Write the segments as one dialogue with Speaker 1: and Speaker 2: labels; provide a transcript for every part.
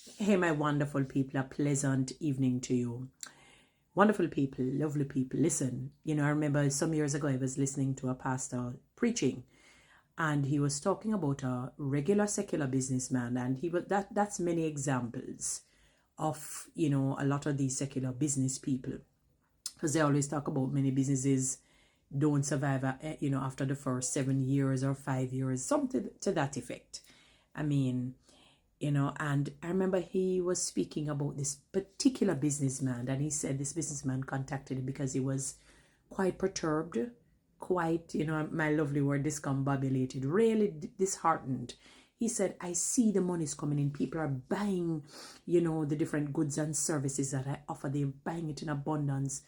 Speaker 1: Hey, my wonderful people, a pleasant evening to you. Wonderful people, lovely people. Listen, I remember some years ago I was listening to a pastor preaching, and he was talking about a regular secular businessman, and he was that's many examples of a lot of these secular business people, because they always talk about many businesses don't survive after the first 7 years or 5 years, something to that effect. I mean, and I remember he was speaking about this particular businessman, and he said this businessman contacted him because he was quite perturbed, quite, my lovely word, discombobulated, really disheartened. He said, I see the money's coming in. People are buying, the different goods and services that I offer. They're buying it in abundance.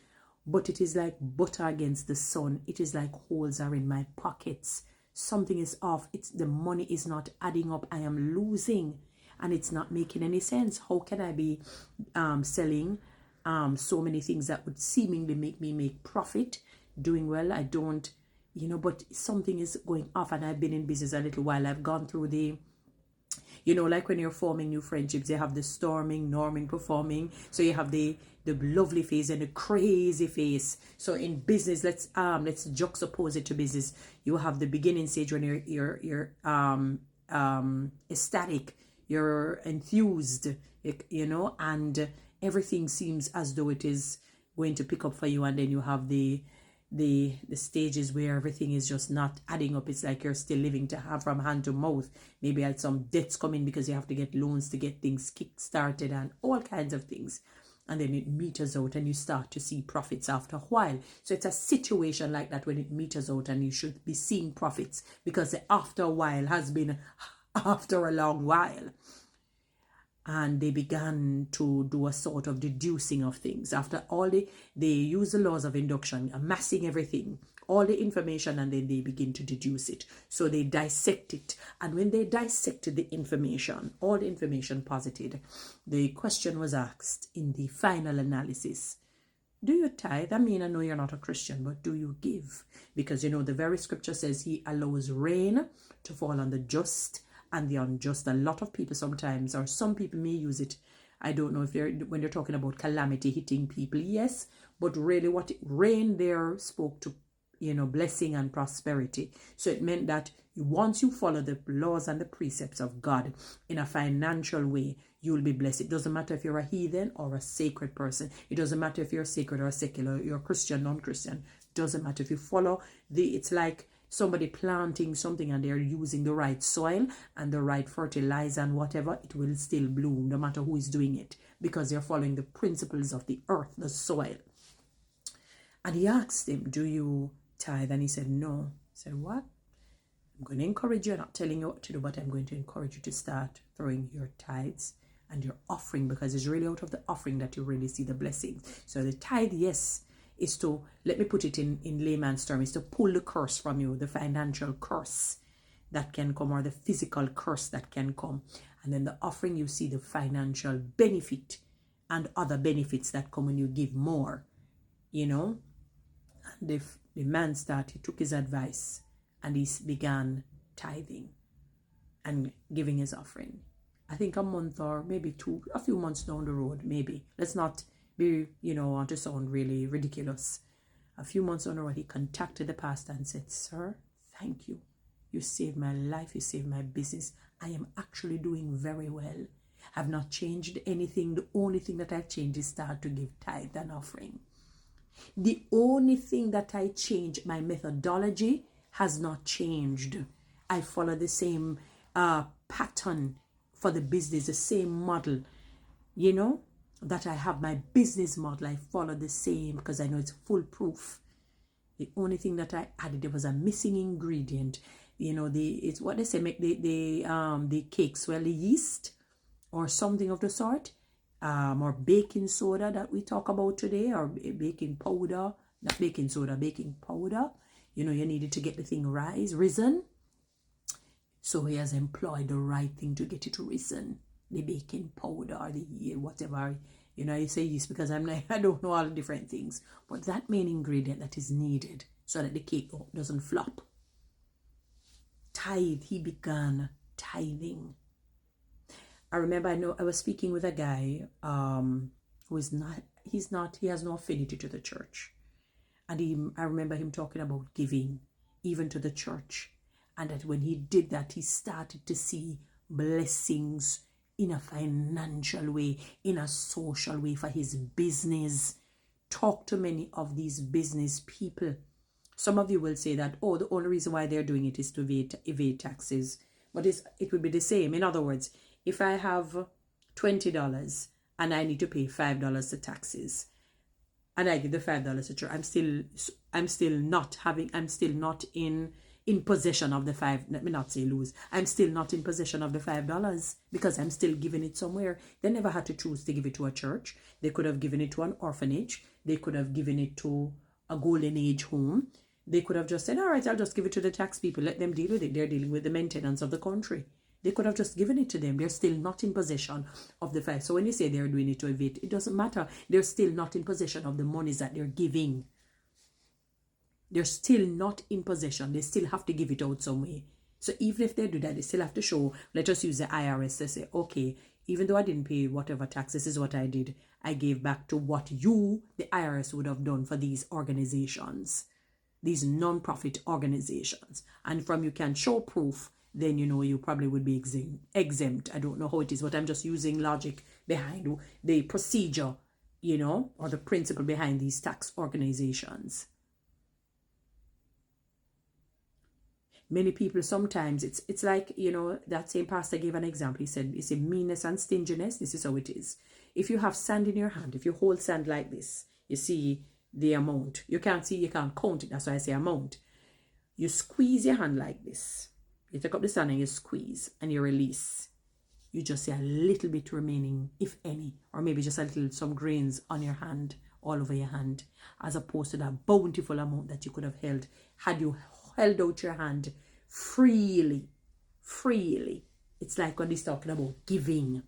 Speaker 1: But it is like butter against the sun. It is like holes are in my pockets. Something is off. The money is not adding up. I am losing. And it's not making any sense. How can I be selling so many things that would seemingly make me make profit, doing well? I don't, but something is going off. And I've been in business a little while. I've gone through the, like when you're forming new friendships, you have the storming, norming, performing. So you have the lovely phase and the crazy phase. So in business, let's juxtapose it to business. You have the beginning stage when you're ecstatic, you're enthused, and everything seems as though it is going to pick up for you. And then you have the stages where everything is just not adding up. It's like you're still living from hand to mouth. Maybe some debts come in because you have to get loans to get things kick-started and all kinds of things. And then it meters out and you start to see profits after a while. So it's a situation like that when it meters out and you should be seeing profits, because the after a while has been after a long while. And they began to do a sort of deducing of things. After all, they use the laws of induction, amassing everything, all the information, and then they begin to deduce it. So they dissect it. And when they dissected the information, all the information posited, the question was asked in the final analysis: do you tithe? I mean, I know you're not a Christian, but do you give? Because, the very scripture says he allows rain to fall on the just and the unjust. A lot of people sometimes, or some people may use it, I don't know if when they're talking about calamity hitting people, yes, but really what rain there spoke to, blessing and prosperity. So it meant that once you follow the laws and the precepts of God in a financial way, you'll be blessed. It doesn't matter if you're a heathen or a sacred person. It doesn't matter if you're sacred or secular, you're Christian, non-Christian. Doesn't matter if you follow it's like somebody planting something and they're using the right soil and the right fertilizer and whatever, it will still bloom no matter who is doing it, because they're following the principles of the earth, the soil. And he asked him, do you tithe? And he said, no. He said, what? I'm going to encourage you. I'm not telling you what to do, but I'm going to encourage you to start throwing your tithes and your offering, because it's really out of the offering that you really see the blessings. So the tithe, yes, is to, let me put it in layman's terms, is to pull the curse from you, the financial curse that can come, or the physical curse that can come. And then the offering, you see the financial benefit and other benefits that come when you give more, And the man he took his advice and he began tithing and giving his offering. I think a month or maybe a few months down the road, maybe. Let's not be, want to sound really ridiculous. A few months on the road, he contacted the pastor and said, sir, thank you. You saved my life. You saved my business. I am actually doing very well. I've not changed anything. The only thing that I've changed is start to give tithe and offering. The only thing that I changed, my methodology has not changed. I follow the same pattern for the business, the same model, that I have my business model. I follow the same because I know it's foolproof. The only thing that I added, there was a missing ingredient. It's what they say, make the cakes, well, the yeast or something of the sort, or baking soda that we talk about today, or baking powder, not baking soda, baking powder. You needed to get the thing risen. So he has employed the right thing to get it risen. The baking powder, or the whatever, you say yeast because I don't know all the different things. But that main ingredient that is needed so that the cake doesn't flop. Tithe, he began tithing. I remember I was speaking with a guy who is he has no affinity to the church. And I remember him talking about giving, even to the church. And that when he did that, he started to see blessings in a financial way, in a social way for his business. Talk to many of these business people. Some of you will say that, oh, the only reason why they're doing it is to evade taxes. But it would be the same. In other words, if I have $20 and I need to pay $5 to taxes, and I give the $5 to church, I'm still not in possession of the five. Let me not say lose. I'm still not in possession of the $5 because I'm still giving it somewhere. They never had to choose to give it to a church. They could have given it to an orphanage. They could have given it to a golden age home. They could have just said, all right, I'll just give it to the tax people. Let them deal with it. They're dealing with the maintenance of the country. They could have just given it to them. They're still not in possession of the five. So when you say they're doing it to evade, it doesn't matter. They're still not in possession of the monies that they're giving. They're still not in possession. They still have to give it out some way. So even if they do that, they still have to show, let us use the IRS to say, okay, even though I didn't pay whatever tax, this is what I did. I gave back to what the IRS would have done for these organizations, these non-profit organizations. And from you can show proof, then you probably would be exempt. I don't know how it is, but I'm just using logic behind the procedure, or the principle behind these tax organizations. Many people sometimes, it's like, that same pastor gave an example. He said, meanness and stinginess, this is how it is. If you have sand in your hand, if you hold sand like this, you see the amount. You can't count it. That's why I say amount. You squeeze your hand like this. You take up the sand and you squeeze and you release. You just see a little bit remaining, if any, or maybe just some grains on your hand, all over your hand, as opposed to that bountiful amount that you could have held had you held out your hand freely. It's like when he's talking about giving.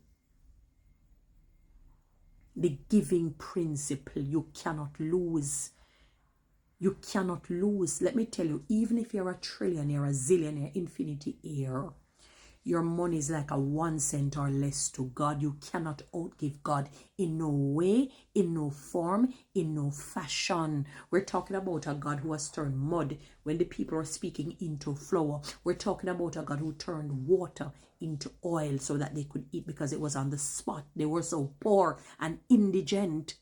Speaker 1: The giving principle, you cannot lose. You cannot lose. Let me tell you, even if you're a trillionaire, a zillionaire, infinity heir, your money is like a 1 cent or less to God. You cannot outgive God in no way, in no form, in no fashion. We're talking about a God who has turned mud when the people are speaking into flour. We're talking about a God who turned water into oil so that they could eat because it was on the spot. They were so poor and indigent.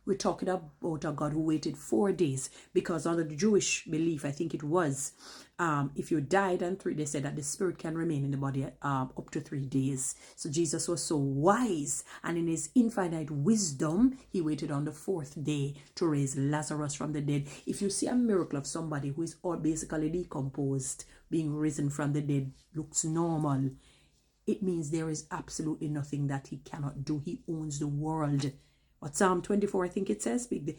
Speaker 1: We're talking about a God who waited 4 days because under the Jewish belief, I think it was, if you died and they said that the spirit can remain in the body up to 3 days. So Jesus was so wise, and in his infinite wisdom, he waited on the 4th day to raise Lazarus from the dead. If you see a miracle of somebody who is all basically decomposed, being risen from the dead, looks normal, it means there is absolutely nothing that he cannot do. He owns the world. What Psalm 24, I think it says, the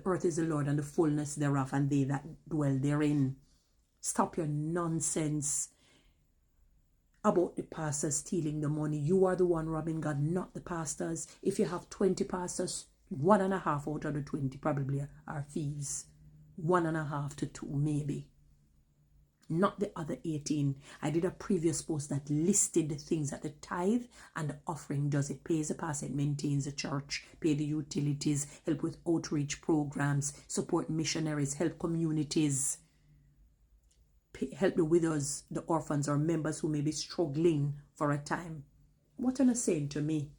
Speaker 1: earth is the Lord and the fullness thereof, and they that dwell therein. Stop your nonsense about the pastors stealing the money. You are the one robbing God, not the pastors. If you have 20 pastors, 1.5 out of the 20 probably are thieves. 1.5 to 2 maybe. Not the other 18. I did a previous post that listed the things that the tithe and the offering does. It pays the pastor, it maintains the church, pay the utilities, help with outreach programs, support missionaries, help communities, help the widows, the orphans, or members who may be struggling for a time. What are you saying to me?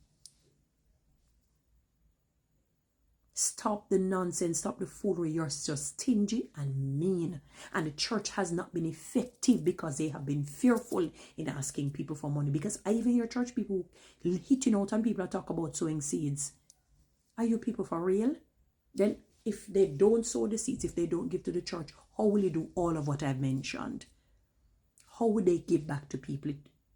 Speaker 1: Stop the nonsense, stop the foolery. You're just stingy and mean. And the church has not been effective because they have been fearful in asking people for money. Because I even hear church people hitting out on people that talk about sowing seeds. Are you people for real? Then if they don't sow the seeds, if they don't give to the church, how will you do all of what I've mentioned? How would they give back to people?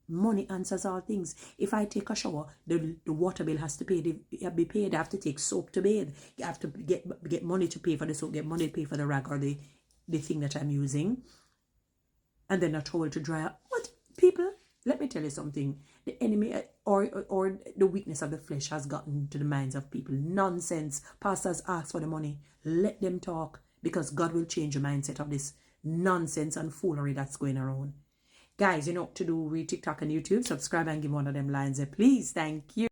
Speaker 1: Money answers all things. If I take a shower, the water bill has to be paid. I have to take soap to bathe. You have to get money to pay for the soap, get money to pay for the rag or the thing that I'm using. And then a towel to dry up. What? People, let me tell you something. The enemy or the weakness of the flesh has gotten to the minds of people. Nonsense. Pastors ask for the money. Let them talk, because God will change the mindset of this nonsense and foolery that's going around. Guys, you know what to do. Read TikTok and YouTube. Subscribe and give one of them lines there, please. Thank you.